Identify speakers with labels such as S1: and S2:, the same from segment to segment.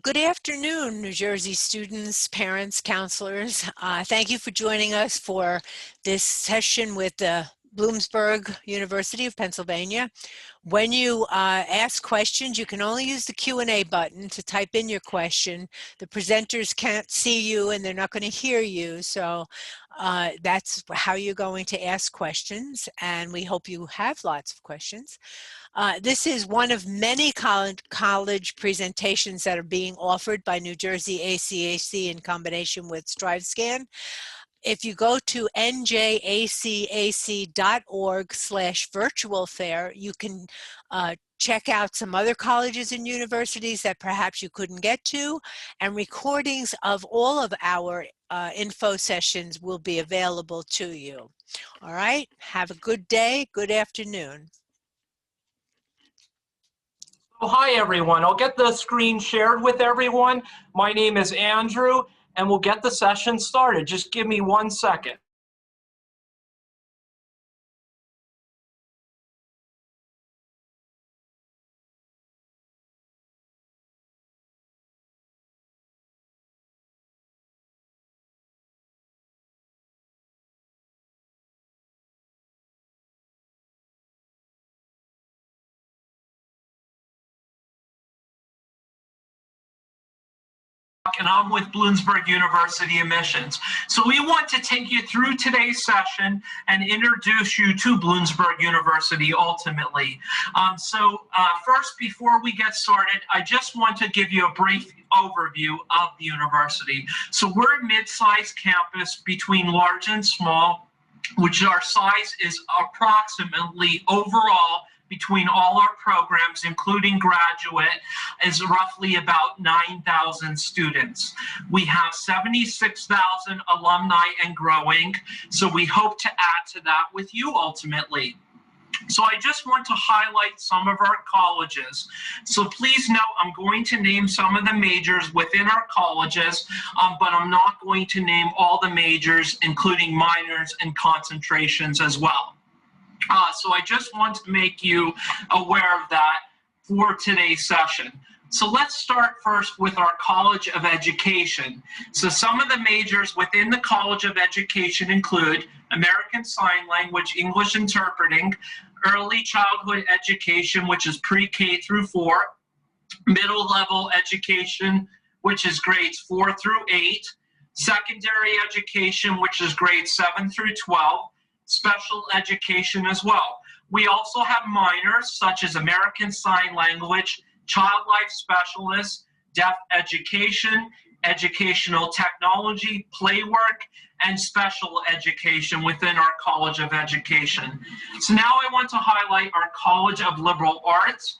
S1: Good afternoon, New Jersey students, parents, counselors. Thank you for joining us for this session with the Bloomsburg University of Pennsylvania. When you ask questions, you can only use the Q&A button to type in your question. The presenters can't see you and they're not going to hear you, so that's how you're going to ask questions, and we hope you have lots of questions. This is one of many college presentations that are being offered by New Jersey ACAC in combination with StriveScan. If you go to njacac.org/virtual fair, you can check out some other colleges and universities that perhaps you couldn't get to, and recordings of all of our info sessions will be available to you. All right, have a good day, good afternoon.
S2: Hi everyone, I'll get the screen shared with everyone. My name is Andrew and we'll get the session started. Just give me 1 second. And I'm with Bloomsburg University Admissions. So we want to take you through today's session and introduce you to Bloomsburg University ultimately. First, before we get started, I just want to give you a brief overview of the university. So we're a mid-sized campus between large and small, which our size is approximately overall between all our programs, including graduate, is roughly about 9,000 students. We have 76,000 alumni and growing, so we hope to add to that with you ultimately. So I just want to highlight some of our colleges. So please note, I'm going to name some of the majors within our colleges, but I'm not going to name all the majors, including minors and concentrations as well. So I just want to make you aware of that for today's session. So let's start first with our College of Education. So some of the majors within the College of Education include American Sign Language, English Interpreting, Early Childhood Education, which is pre-K through 4, Middle Level Education, which is grades 4 through 8, Secondary Education, which is grades 7 through 12, Special Education as well. We also have minors such as American Sign Language, Child Life Specialists, Deaf Education, Educational Technology, Playwork, and Special Education within our College of Education. So now I want to highlight our College of Liberal Arts.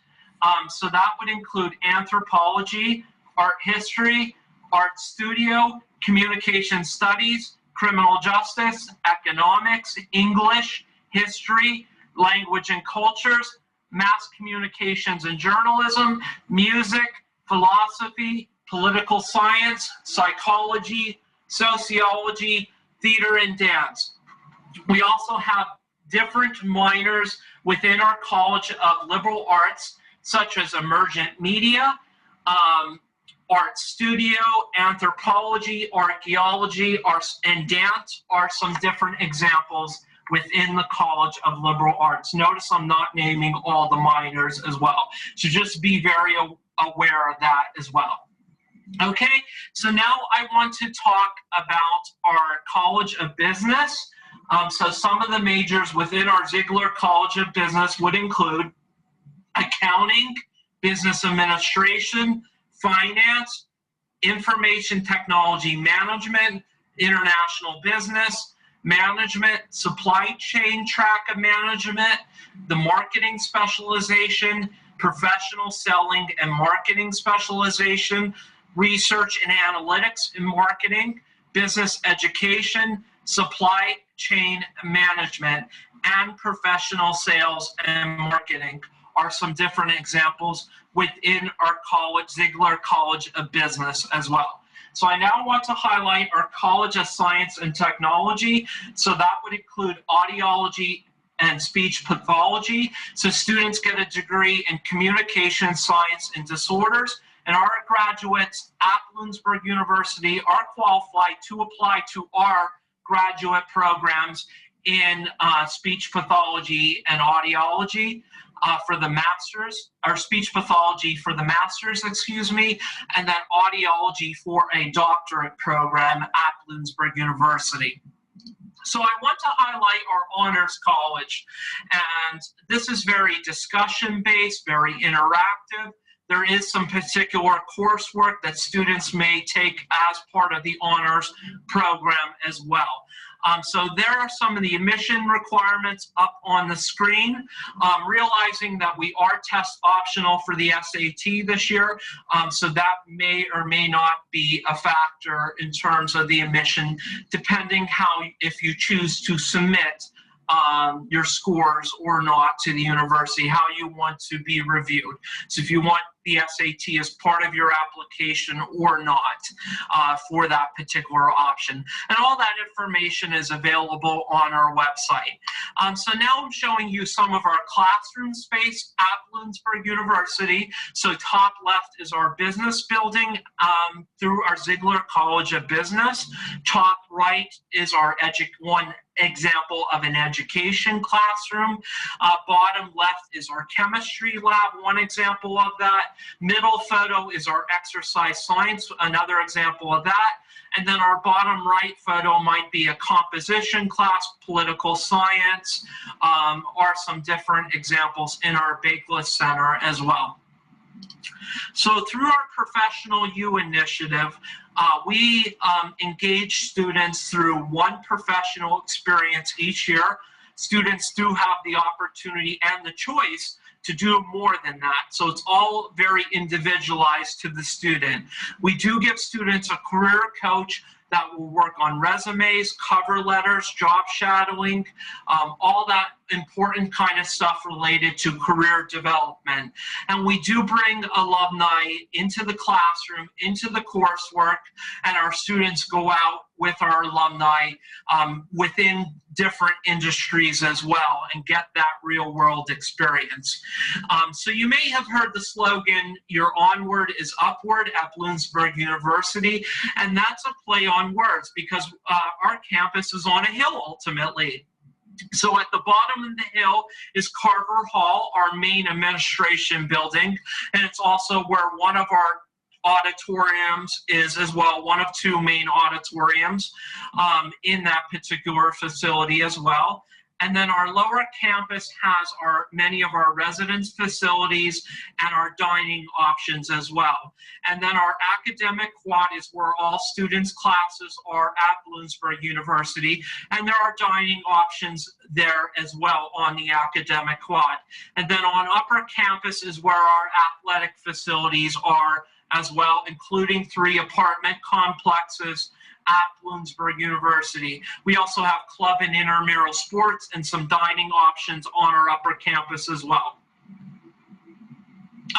S2: So that would include Anthropology, Art History, Art Studio, Communication Studies, Criminal Justice, Economics, English, History, Language and Cultures, Mass Communications and Journalism, Music, Philosophy, Political Science, Psychology, Sociology, Theater and Dance. We also have different minors within our College of Liberal Arts, such as Emergent Media, Art Studio, Anthropology, Archaeology, and Dance are some different examples within the College of Liberal Arts. Notice I'm not naming all the minors as well. So just be very aware of that as well. Okay, so now I want to talk about our College of Business. So some of the majors within our Ziegler College of Business would include Accounting, Business Administration, Finance, Information Technology Management, International Business, Management, Supply Chain Track of Management, the Marketing Specialization, Professional Selling and Marketing Specialization, Research and Analytics in Marketing, Business Education, Supply Chain Management, and Professional Sales and Marketing are some different examples within our college, Ziegler College of Business as well. So I now want to highlight our College of Science and Technology. So that would include audiology and speech pathology. So students get a degree in communication science and disorders, And our graduates at Bloomsburg University are qualified to apply to our graduate programs in speech pathology and audiology for the master's, or speech pathology for the master's, excuse me, and then audiology for a doctorate program at Bloomsburg University. So I want to highlight our honors college, and this is very discussion-based, very interactive. There is some particular coursework that students may take as part of the honors program as well. So there are some of the admission requirements up on the screen, realizing that we are test optional for the SAT this year, so that may or may not be a factor in terms of the admission, depending if you choose to submit your scores or not to the university, how you want to be reviewed. So if you want the SAT as part of your application or not for that particular option. And all that information is available on our website. So now I'm showing you some of our classroom space at Bloomsburg University. So top left is our business building through our Ziegler College of Business. Top right is our one example of an education classroom. Bottom left is our chemistry lab, one example of that. Middle photo is our exercise science, another example of that. And then our bottom right photo might be a composition class, political science, or some different examples in our Bakeless Center as well. So through our Professional U initiative, we engage students through one professional experience each year. Students do have the opportunity and the choice to do more than that. So it's all very individualized to the student. We do give students a career coach that will work on resumes, cover letters, job shadowing, all that important kind of stuff related to career development. And we do bring alumni into the classroom, into the coursework, and our students go out with our alumni within different industries as well and get that real world experience. So you may have heard the slogan, "Your onward is upward" at Bloomsburg University, and that's a play on words because our campus is on a hill ultimately. So at the bottom of the hill is Carver Hall, our main administration building, and it's also where one of our auditoriums is as well, one of two main auditoriums in that particular facility as well. And then our lower campus has many of our residence facilities and our dining options as well. And then our academic quad is where all students' classes are at Bloomsburg University, and there are dining options there as well on the academic quad. And then on upper campus is where our athletic facilities are as well, including 3 apartment complexes at Bloomsburg University. We also have club and intramural sports and some dining options on our upper campus as well.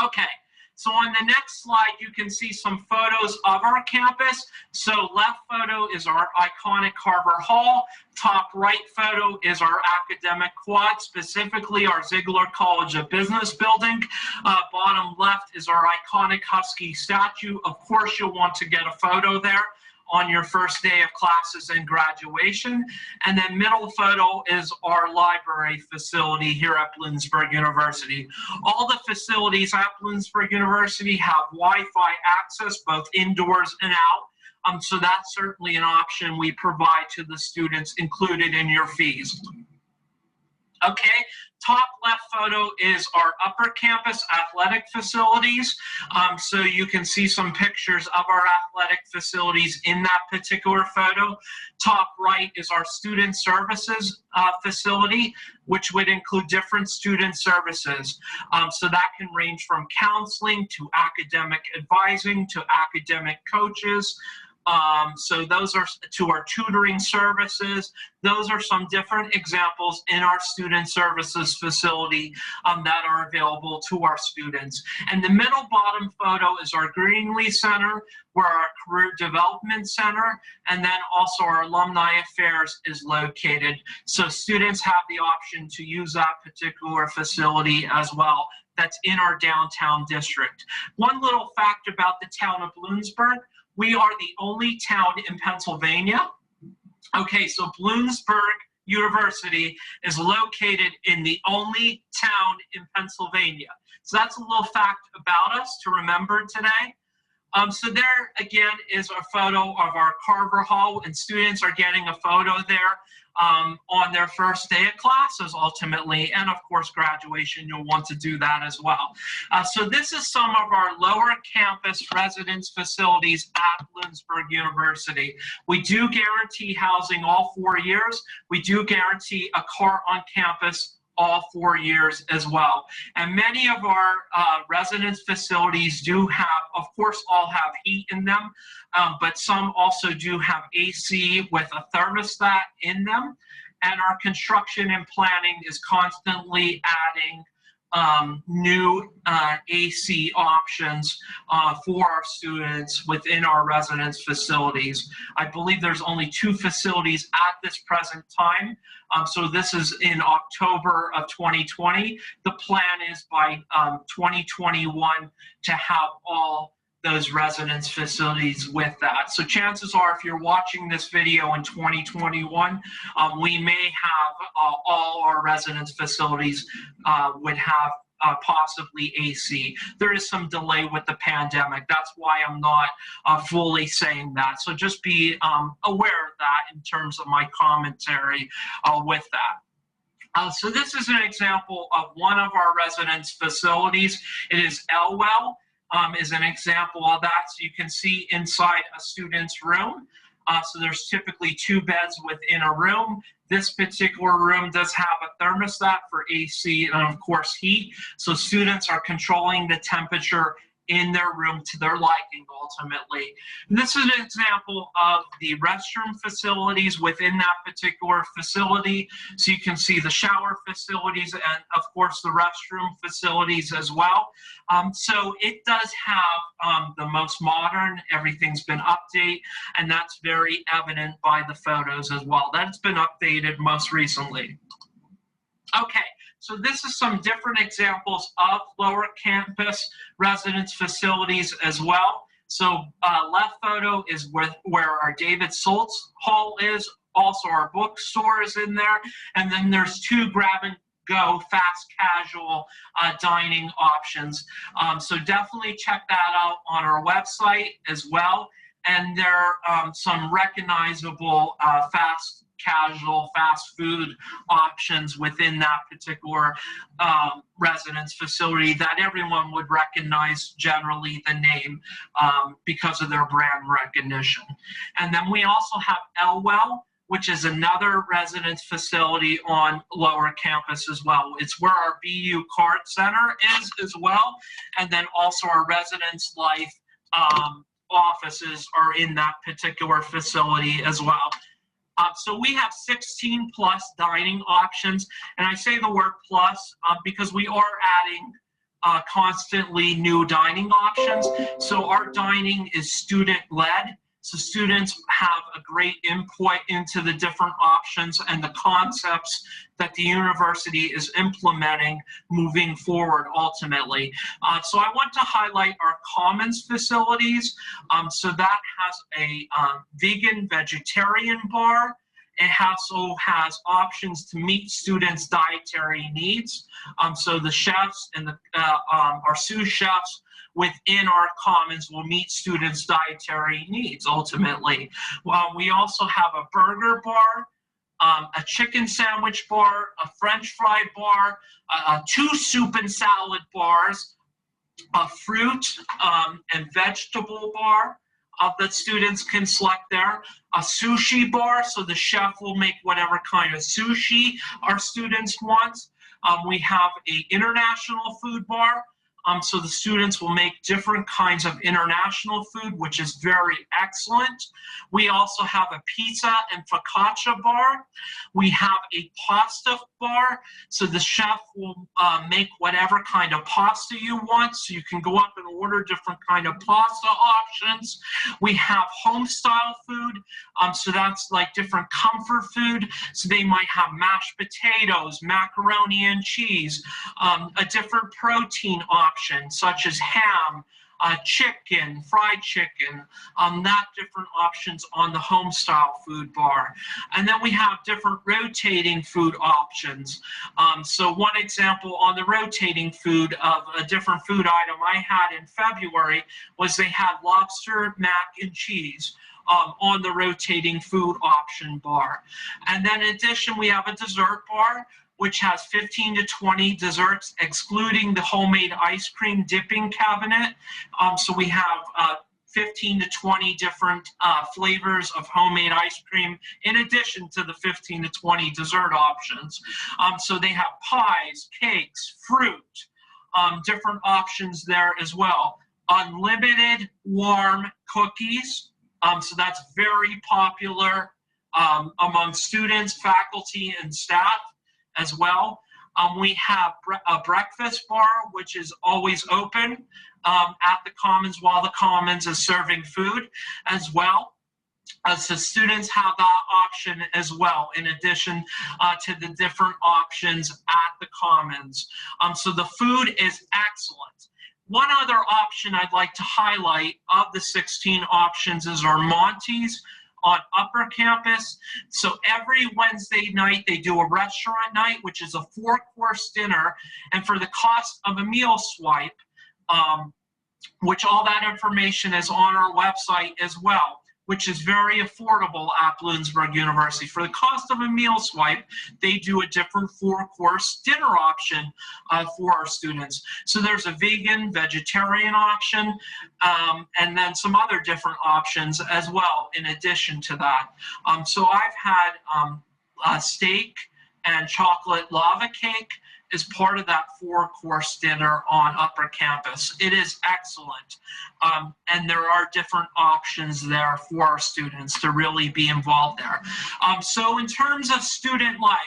S2: Okay, so on the next slide, you can see some photos of our campus. So left photo is our iconic Carver Hall. Top right photo is our academic quad, specifically our Ziegler College of Business building. Bottom left is our iconic Husky statue. Of course, you'll want to get a photo there on your first day of classes and graduation. And then middle photo is our library facility here at Bloomsburg University. All the facilities at Bloomsburg University have Wi-Fi access both indoors and out. So that's certainly an option we provide to the students included in your fees. Okay, top left photo is our upper campus athletic facilities. So you can see some pictures of our athletic facilities in that particular photo. Top right is our student services facility, which would include different student services. So that can range from counseling to academic advising to academic coaches. So those are to our tutoring services. Those are some different examples in our student services facility that are available to our students. And the middle bottom photo is our Greenlee Center, where our Career Development Center, and then also our Alumni Affairs is located. So students have the option to use that particular facility as well that's in our downtown district. One little fact about the town of Bloomsburg, we are the only town in Pennsylvania. Okay, so Bloomsburg University is located in the only town in Pennsylvania. So that's a little fact about us to remember today. So there again is a photo of our Carver Hall, and students are getting a photo there on their first day of classes ultimately, and of course graduation, you'll want to do that as well. So this is some of our lower campus residence facilities at Bloomsburg University. We do guarantee housing all 4 years. We do guarantee a car on campus all 4 years as well. And many of our residence facilities do have, of course, all have heat in them, but some also do have AC with a thermostat in them. And our construction and planning is constantly adding new AC options for our students within our residence facilities. I believe there's only 2 facilities at this present time. So this is in October of 2020. The plan is by 2021 to have all those residence facilities with that. So chances are, if you're watching this video in 2021, we may have all our residence facilities would have possibly AC. There is some delay with the pandemic. That's why I'm not fully saying that. So just be aware of that in terms of my commentary with that. So this is an example of one of our residence facilities. It is Elwell. Is an example of that. So you can see inside a student's room. So there's typically 2 beds within a room. This particular room does have a thermostat for AC and of course heat. So students are controlling the temperature in their room to their liking ultimately. And this is an example of the restroom facilities within that particular facility. So you can see the shower facilities and of course the restroom facilities as well. So it does have the most modern, everything's been updated, and that's very evident by the photos as well. That's been updated most recently. Okay. So this is some different examples of lower campus residence facilities as well. So left photo is where our David Soltz Hall is. Also our bookstore is in there. And then there's 2 grab-and-go fast casual dining options. So definitely check that out on our website as well. And there are some recognizable fast casual fast food options within that particular residence facility that everyone would recognize generally the name because of their brand recognition. And then we also have Elwell, which is another residence facility on lower campus as well. It's where our BU Card Center is as well. And then also our residence life offices are in that particular facility as well. So we have 16 plus dining options, and I say the word plus because we are adding constantly new dining options. So our dining is student-led, so students have a great input into the different options and the concepts that the university is implementing moving forward ultimately. So I want to highlight our commons facilities. So that has a vegan vegetarian bar. It also has options to meet students' dietary needs. So the chefs and our sous chefs within our commons will meet students' dietary needs ultimately. We also have a burger bar, a chicken sandwich bar, a French fry bar, 2 soup and salad bars, a fruit and vegetable bar that students can select there, a sushi bar, so the chef will make whatever kind of sushi our students want. We have an international food bar, So the students will make different kinds of international food, which is very excellent. We also have a pizza and focaccia bar. We have a pasta bar. So the chef will make whatever kind of pasta you want. So you can go up and order different kind of pasta options. We have home style food. So that's like different comfort food. So they might have mashed potatoes, macaroni and cheese, a different protein option such as ham, chicken, fried chicken, that different options on the home style food bar. And then we have different rotating food options. So one example on the rotating food of a different food item I had in February was they had lobster mac and cheese on the rotating food option bar. And then in addition, we have a dessert bar, which has 15 to 20 desserts, excluding the homemade ice cream dipping cabinet. So we have 15 to 20 different flavors of homemade ice cream, in addition to the 15 to 20 dessert options. So they have pies, cakes, fruit, different options there as well. Unlimited warm cookies. So that's very popular among students, faculty, and staff as well. We have a breakfast bar, which is always open at the Commons while the Commons is serving food as well. So students have that option as well, in addition to the different options at the Commons. So the food is excellent. One other option I'd like to highlight of the 16 options is our Monty's on Upper Campus. So every Wednesday night, they do a restaurant night, which is a 4-course dinner. And for the cost of a meal swipe, which all that information is on our website as well, which is very affordable at Bloomsburg University. For the cost of a meal swipe, they do a different 4-course dinner option for our students. So there's a vegan, vegetarian option, and then some other different options as well in addition to that. So I've had a steak and chocolate lava cake is part of that 4-course dinner on Upper Campus. It is excellent. And there are different options there for our students to really be involved there. So in terms of student life,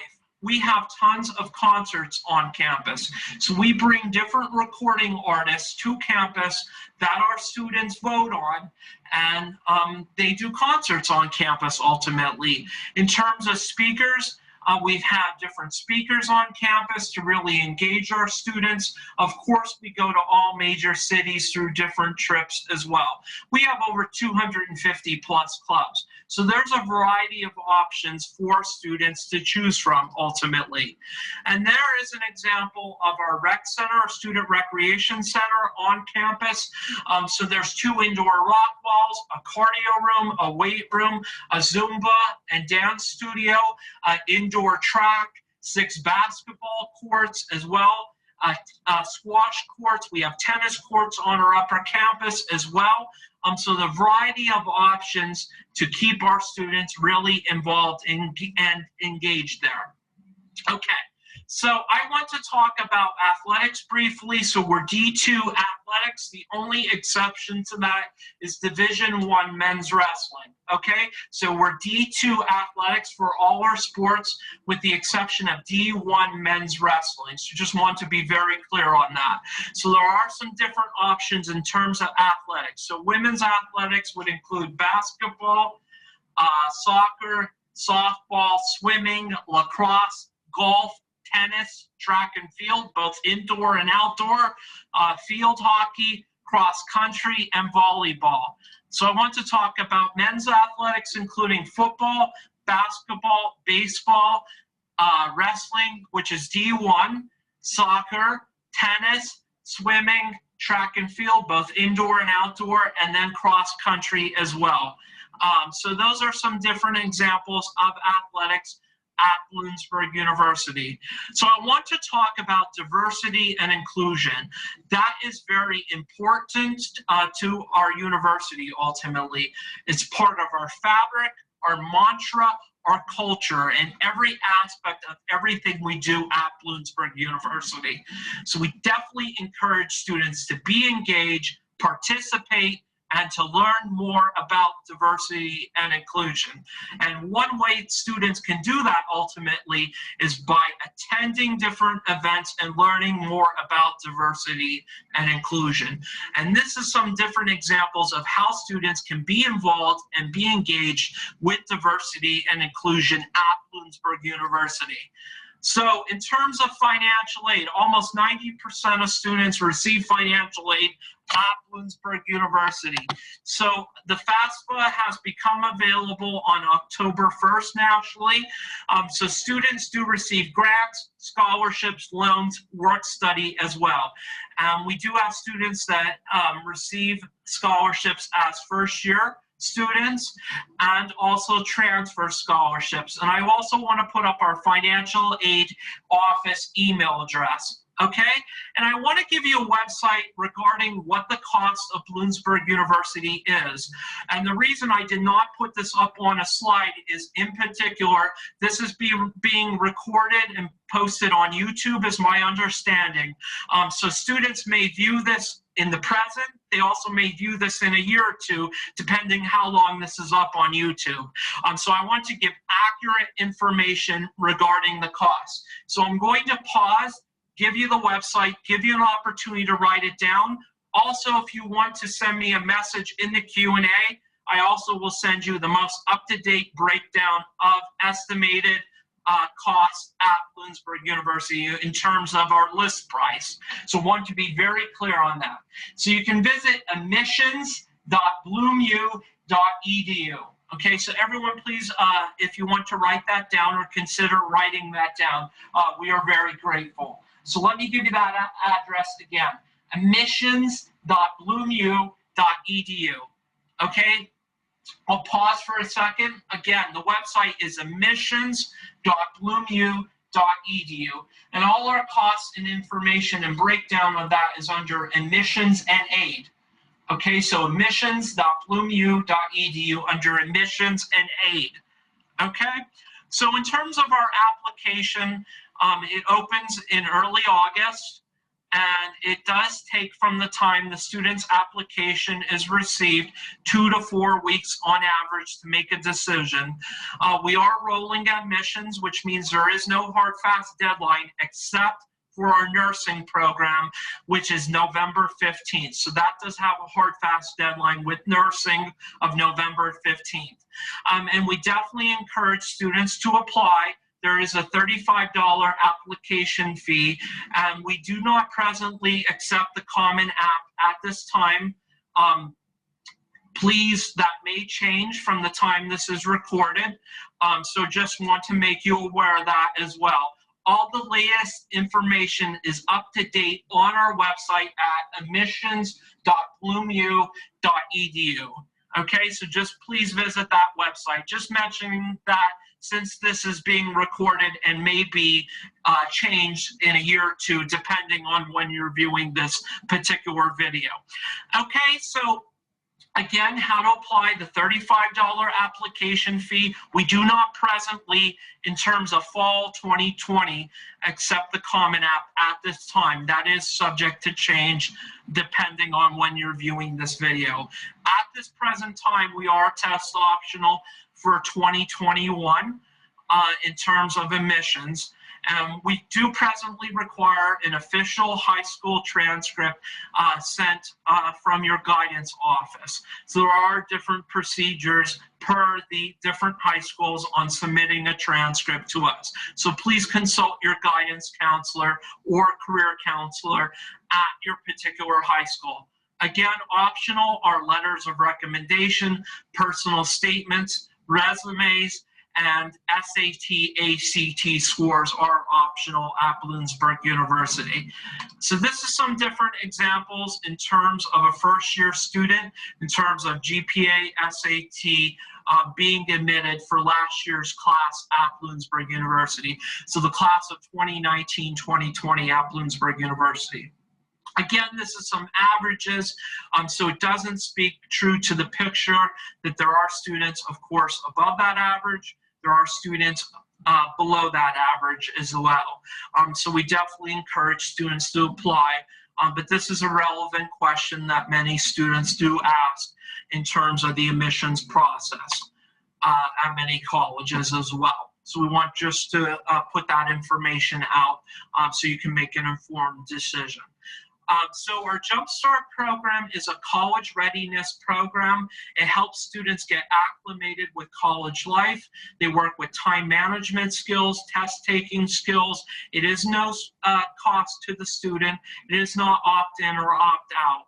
S2: we have tons of concerts on campus. So we bring different recording artists to campus that our students vote on, and they do concerts on campus ultimately. In terms of speakers, we've had different speakers on campus to really engage our students. Of course, we go to all major cities through different trips as well. We have over 250 plus clubs. So there's a variety of options for students to choose from ultimately. And there is an example of our rec center, our student recreation center on campus. So there's 2 indoor rock walls, a cardio room, a weight room, a Zumba and dance studio, indoor track, 6 basketball courts as well, squash courts. We have tennis courts on our upper campus as well. So the variety of options to keep our students really involved and engaged there. Okay, so I want to talk about athletics briefly. So we're D2 athletics. The only exception to that is Division I men's wrestling. Okay, so we're D2 athletics for all our sports with the exception of D1 men's wrestling. So just want to be very clear on that. So there are some different options in terms of athletics. So women's athletics would include basketball, soccer, softball, swimming, lacrosse, golf, tennis, track and field, both indoor and outdoor, field hockey, cross country, and volleyball. So I want to talk about men's athletics, including football, basketball, baseball, wrestling, which is D1, soccer, tennis, swimming, track and field, both indoor and outdoor, and then cross country as well. So those are some different examples of athletics at Bloomsburg University. So I want to talk about diversity and inclusion. That is very important to our university ultimately. It's part of our fabric, our mantra, our culture, and every aspect of everything we do at Bloomsburg University. So we definitely encourage students to be engaged, participate, and to learn more about diversity and inclusion. And one way students can do that ultimately is by attending different events and learning more about diversity and inclusion. And this is some different examples of how students can be involved and be engaged with diversity and inclusion at Bloomsburg University. So in terms of financial aid, almost 90% of students receive financial aid at Bloomsburg University. So the FAFSA has become available on October 1st nationally. So students do receive grants, scholarships, loans, work study as well. We do have students that receive scholarships as first year students and also transfer scholarships. And I also want to put up our financial aid office email address. Okay, and I want to give you a website regarding what the cost of Bloomsburg University is. And the reason I did not put this up on a slide is, in particular, this is being recorded and posted on YouTube, is my understanding. So students may view this in the present. They also may view this in a year or two, depending how long this is up on YouTube. So I want to give accurate information regarding the cost. So I'm going to pause, give you the website, give you an opportunity to write it down. Also, if you want to send me a message in the Q&A, I also will send you the most up-to-date breakdown of estimated costs at Bloomsburg University in terms of our list price. So want to be very clear on that. So you can visit admissions.bloomu.edu. Okay, so everyone please, if you want to write that down or consider writing that down, we are very grateful. So let me give you that address again, admissions.bloomu.edu. Okay, I'll pause for a second. Again, the website is admissions.bloomu.edu. And all our costs and information and breakdown of that is under admissions and aid. Okay, so admissions.bloomu.edu under admissions and aid. Okay, so in terms of our application, it opens in early August, and it does take from the time the student's application is received 2 to 4 weeks on average to make a decision. We are rolling admissions, which means there is no hard fast deadline except for our nursing program, which is November 15th. So that does have a hard fast deadline with nursing of November 15th. And we definitely encourage students to apply. There is a $35 application fee, and we do not presently accept the Common App at this time. Please, that may change from the time this is recorded. So just want to make you aware of that as well. All the latest information is up to date on our website at admissions.bloomu.edu. Okay, so just please visit that website. Just mentioning that since this is being recorded and may be changed in a year or two, depending on when you're viewing this particular video. Okay, so again, how to apply the $35 application fee. We do not presently, in terms of fall 2020, accept the Common App at this time. That is subject to change depending on when you're viewing this video. At this present time, we are test optional for 2021 in terms of admissions. We do presently require an official high school transcript sent from your guidance office. So there are different procedures per the different high schools on submitting a transcript to us. So please consult your guidance counselor or career counselor at your particular high school. Again, optional are letters of recommendation, personal statements, resumes, and SAT, ACT scores are optional at Bloomsburg University. So this is some different examples in terms of a first-year student, in terms of GPA, SAT, being admitted for last year's class at Bloomsburg University. So the class of 2019-2020 at Bloomsburg University. Again, this is some averages, so it doesn't speak true to the picture that there are students, of course, above that average. there are students below that average as well. So we definitely encourage students to apply, but this is a relevant question that many students do ask in terms of the admissions process at many colleges as well. So we want just to put that information out so you can make an informed decision. So our Jumpstart program is a college readiness program. It helps students get acclimated with college life. They work with time management skills, test taking skills. It is no cost to the student. It is not opt-in or opt-out.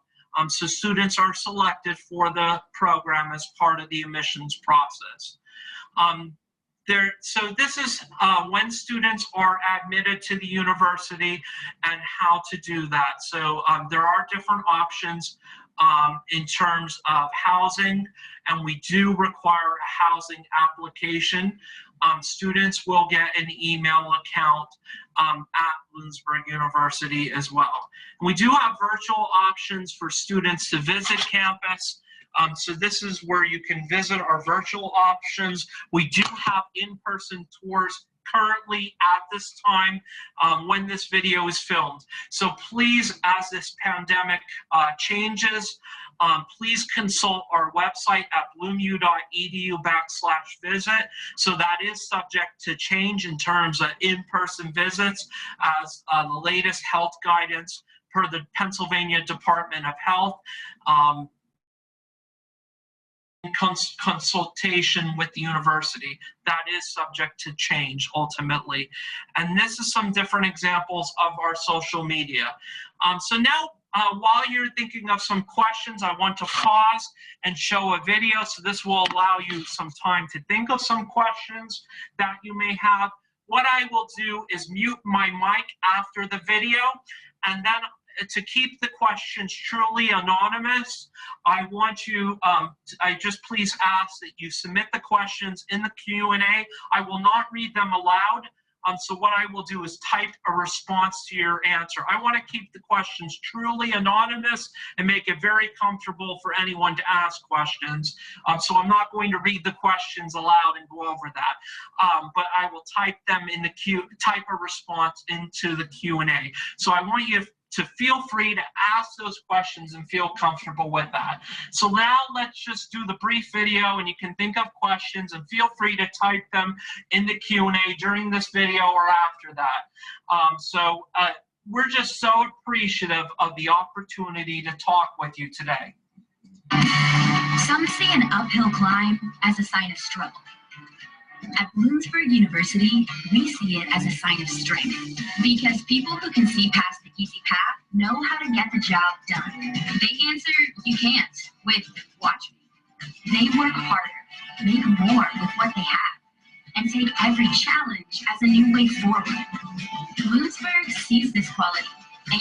S2: So students are selected for the program as part of the admissions process. So this is when students are admitted to the university and how to do that. So there are different options in terms of housing, and we do require a housing application. Students will get an email account at Bloomsburg University as well. We do have virtual options for students to visit campus. So this is where you can visit our virtual options. We do have in-person tours currently at this time when this video is filmed. So please, as this pandemic changes, please consult our website at bloomu.edu/visit. So that is subject to change in terms of in-person visits as the latest health guidance per the Pennsylvania Department of Health. Consultation with the university. That is subject to change ultimately. And this is some different examples of our social media. So now, while you're thinking of some questions, I want to pause and show a video. So this will allow you some time to think of some questions that you may have. What I will do is mute my mic after the video, and then to keep the questions truly anonymous, I want you, I just please ask that you submit the questions in the Q&A. I will not read them aloud. So what I will do is type a response to your answer. I want to keep the questions truly anonymous and make it very comfortable for anyone to ask questions. So I'm not going to read the questions aloud and go over that. But I will type them in the type a response into the Q&A. So I want you to feel free to ask those questions and feel comfortable with that. So now let's just do the brief video, and you can think of questions and feel free to type them in the Q&A during this video or after that. We're just so appreciative of the opportunity to talk with you today.
S3: Some see an uphill climb as a sign of struggle. At Bloomsburg University, we see it as a sign of strength, because people who can see past the easy path know how to get the job done. They answer, "You can't," with "Watch me." They work harder, make more with what they have, and take every challenge as a new way forward. Bloomsburg sees this quality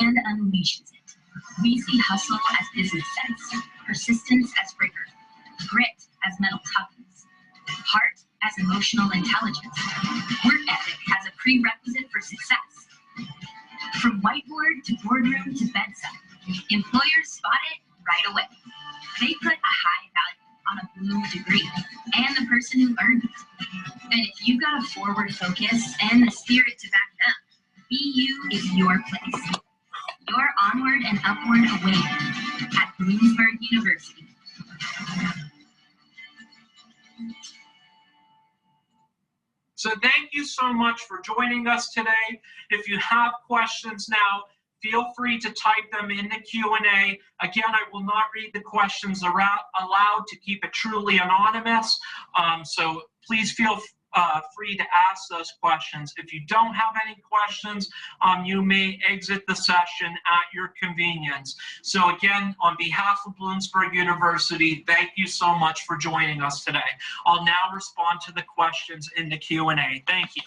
S3: and unleashes it. We see hustle as business sense, persistence as rigor, grit as mental toughness, heart as emotional intelligence, work ethic as a prerequisite for success. From whiteboard to boardroom to bedside, employers spot it right away. They put a high value on a Bloom degree and the person who earned it. And if you've got a forward focus and the spirit to back it up, BU is your place. Your onward and upward awakening at Bloomsburg University.
S2: So thank you so much for joining us today. If you have questions now, feel free to type them in the Q&A. Again, I will not read the questions aloud to keep it truly anonymous. So please feel free to ask those questions. If you don't have any questions, you may exit the session at your convenience. So again, on behalf of Bloomsburg University, thank you so much for joining us today. I'll now respond to the questions in the Q&A. Thank you.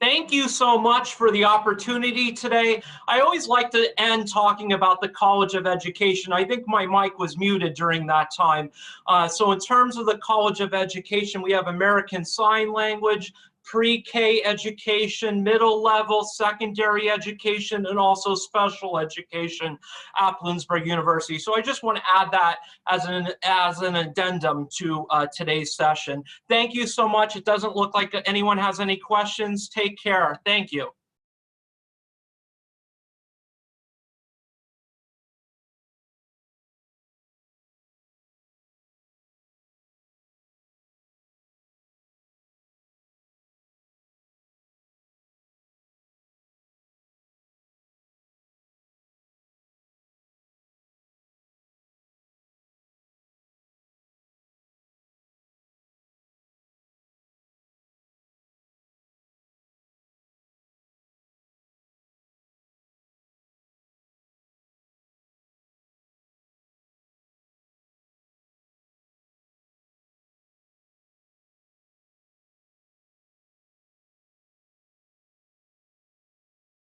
S2: Thank you so much for the opportunity today. I always like to end talking about the College of Education. I think my mic was muted during that time. So in terms of the College of Education, we have American Sign Language, pre-K education, middle level, secondary education, and also special education at Bloomsburg University. So I just want to add that as an addendum to today's session. Thank you so much. It doesn't look like anyone has any questions. Take care. Thank you.